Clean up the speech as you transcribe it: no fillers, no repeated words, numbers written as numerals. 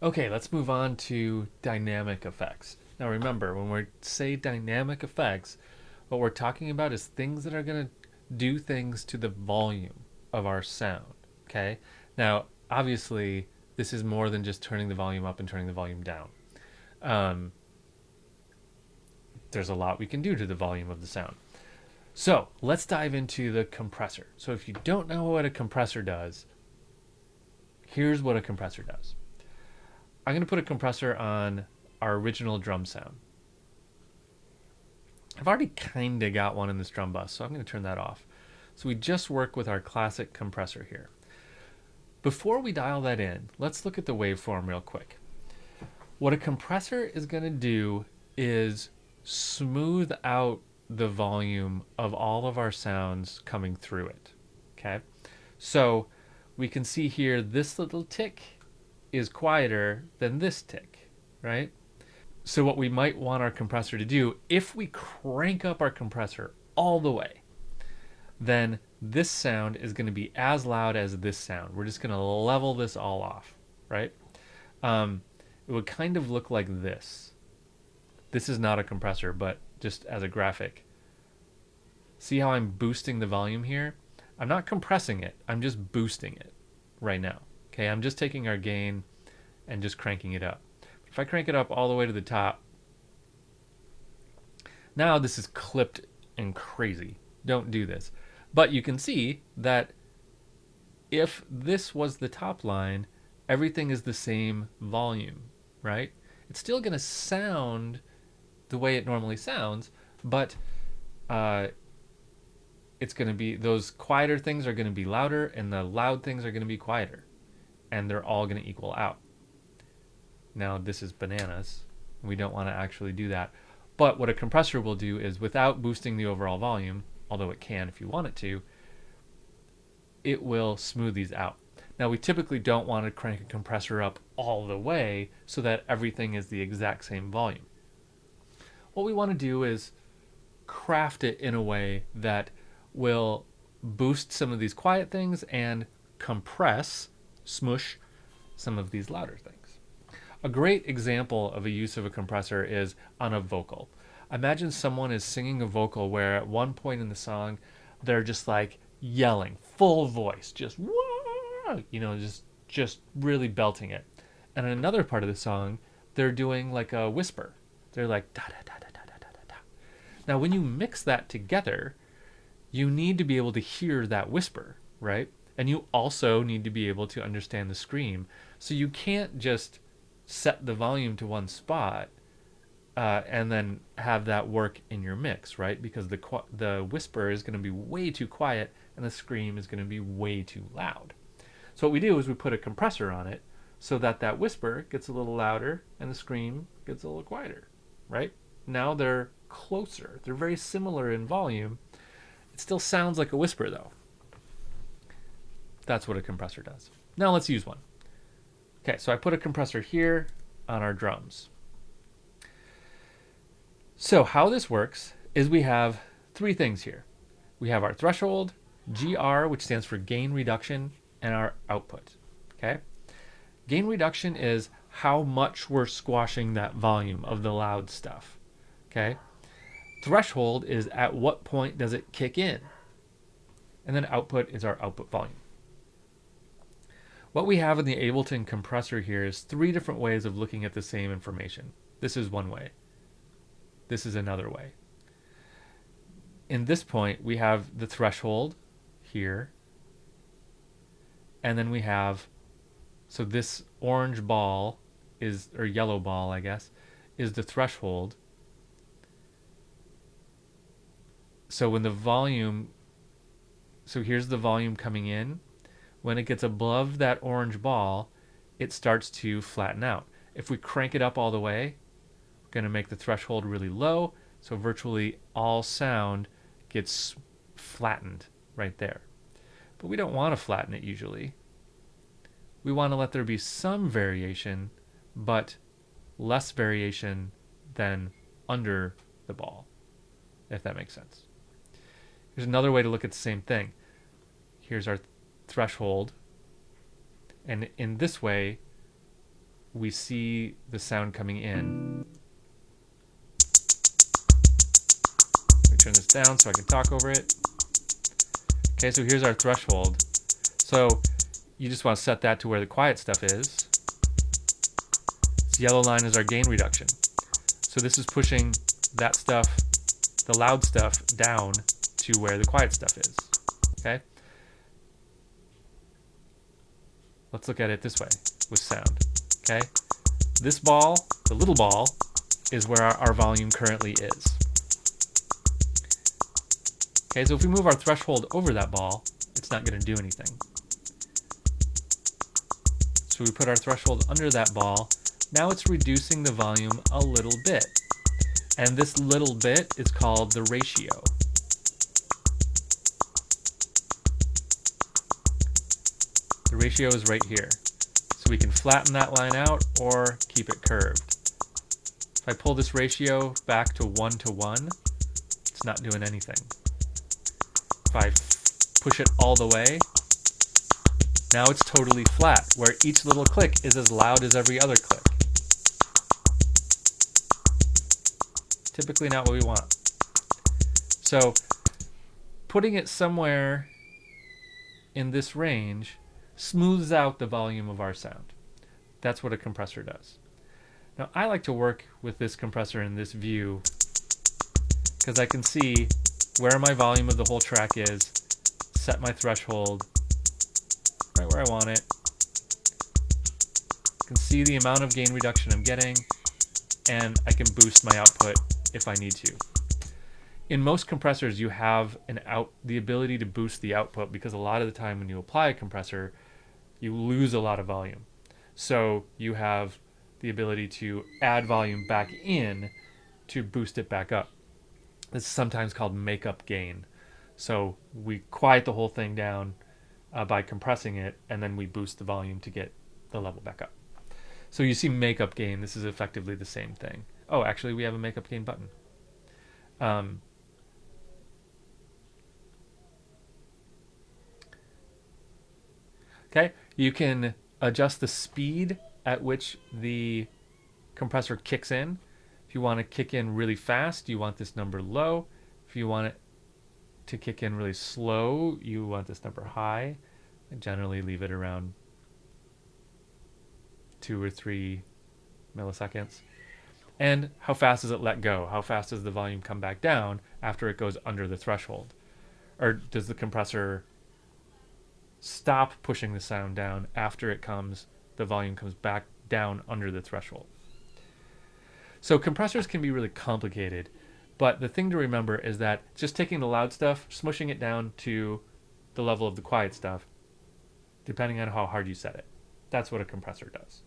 Okay, let's move on to dynamic effects. Now remember, when we say dynamic effects, what we're talking about is things that are going to do things to the volume of our sound. Okay? Now, obviously, this is more than just turning the volume up and turning the volume down. Um, there's a lot we can do to the volume of the sound. So let's dive into the compressor. So if you don't know what a compressor does, here's what a compressor does. I'm going to put a compressor on our original drum sound. I've already kind of got one in this drum bus, so I'm going to turn that off. So we just work with our classic compressor here. Before we dial that in, let's look at the waveform real quick. What a compressor is going to do is smooth out the volume of all of our sounds coming through it. Okay? So we can see here this little tick is quieter than this tick, right? So what we might want our compressor to do, if we crank up our compressor all the way, then this sound is going to be as loud as this sound. We're just going to level this all off, right? It would kind of look like this. This is not a compressor, but just as a graphic. See how I'm boosting the volume here? I'm not compressing it. I'm just boosting it right now. Okay, I'm just taking our gain and just cranking it up. If I crank it up all the way to the top, now this is clipped and crazy. Don't do this. But you can see that if this was the top line, everything is the same volume, right? It's still going to sound the way it normally sounds, but it's going to be, those quieter things are going to be louder and the loud things are going to be quieter, and they're all going to equal out. Now this is bananas. We don't want to actually do that. But what a compressor will do is, without boosting the overall volume, although it can if you want it to, it will smooth these out. Now we typically don't want to crank a compressor up all the way so that everything is the exact same volume. What we want to do is craft it in a way that will boost some of these quiet things and compress, smush, some of these louder things. A great example of a use of a compressor is on a vocal. Imagine someone is singing a vocal where at one point in the song they're just like yelling, full voice, just whoa, just really belting it. And in another part of the song, they're doing like a whisper. They're like da da da da da da da da. Now when you mix that together, you need to be able to hear that whisper, right? And you also need to be able to understand the scream. So you can't just set the volume to one spot and then have that work in your mix, right? Because the whisper is going to be way too quiet and the scream is going to be way too loud. So what we do is we put a compressor on it so that that whisper gets a little louder and the scream gets a little quieter, right? Now they're closer. They're very similar in volume. It still sounds like a whisper though. That's what a compressor does. Now let's use one. Okay, so I put a compressor here on our drums. So how this works is we have three things here. We have our threshold, GR, which stands for gain reduction, and our output. Okay? Gain reduction is how much we're squashing that volume of the loud stuff. Okay? Threshold is at what point does it kick in. And then output is our output volume. What we have in the Ableton compressor here is three different ways of looking at the same information. This is one way. This is another way. In this point, we have the threshold here. And then we have, so this orange ball is, or yellow ball, I guess, is the threshold. So when the volume, so here's the volume coming in. When it gets above that orange ball, it starts to flatten out. If we crank it up all the way, we're going to make the threshold really low, so virtually all sound gets flattened right there. But we don't want to flatten it usually. We want to let there be some variation, but less variation than under the ball, if that makes sense. Here's another way to look at the same thing. Here's our threshold, and in this way we see the sound coming in. Let me turn this down so I can talk over it. Okay, so here's our threshold. So you just want to set that to where the quiet stuff is. This yellow line is our gain reduction. So this is pushing that stuff, the loud stuff, down to where the quiet stuff is. Okay? Let's look at it this way with sound. Okay? This ball, the little ball, is where our volume currently is. Okay, so if we move our threshold over that ball, it's not going to do anything. So we put our threshold under that ball. Now it's reducing the volume a little bit. And this little bit is called the ratio. The ratio is right here. So we can flatten that line out or keep it curved. If I pull this ratio back to 1 to 1, it's not doing anything. If I push it all the way, now it's totally flat, where each little click is as loud as every other click. Typically not what we want. So putting it somewhere in this range smooths out the volume of our sound. That's what a compressor does. Now I like to work with this compressor in this view because I can see where my volume of the whole track is, set my threshold right where I want it. I can see the amount of gain reduction I'm getting, and I can boost my output if I need to. In most compressors, you have the ability to boost the output because a lot of the time when you apply a compressor, you lose a lot of volume. So you have the ability to add volume back in to boost it back up. This is sometimes called makeup gain. So we quiet the whole thing down by compressing it, and then we boost the volume to get the level back up. So you see makeup gain. This is effectively the same thing. Oh, actually, we have a makeup gain button. Okay, you can adjust the speed at which the compressor kicks in. If you want to kick in really fast, you want this number low. If you want it to kick in really slow, you want this number high. I generally leave it around 2 or 3 milliseconds. And how fast does it let go? How fast does the volume come back down after it goes under the threshold? Or does the compressor stop pushing the sound down after the volume comes back down under the threshold? So compressors can be really complicated, but the thing to remember is that just taking the loud stuff, smushing it down to the level of the quiet stuff, depending on how hard you set it. That's what a compressor does.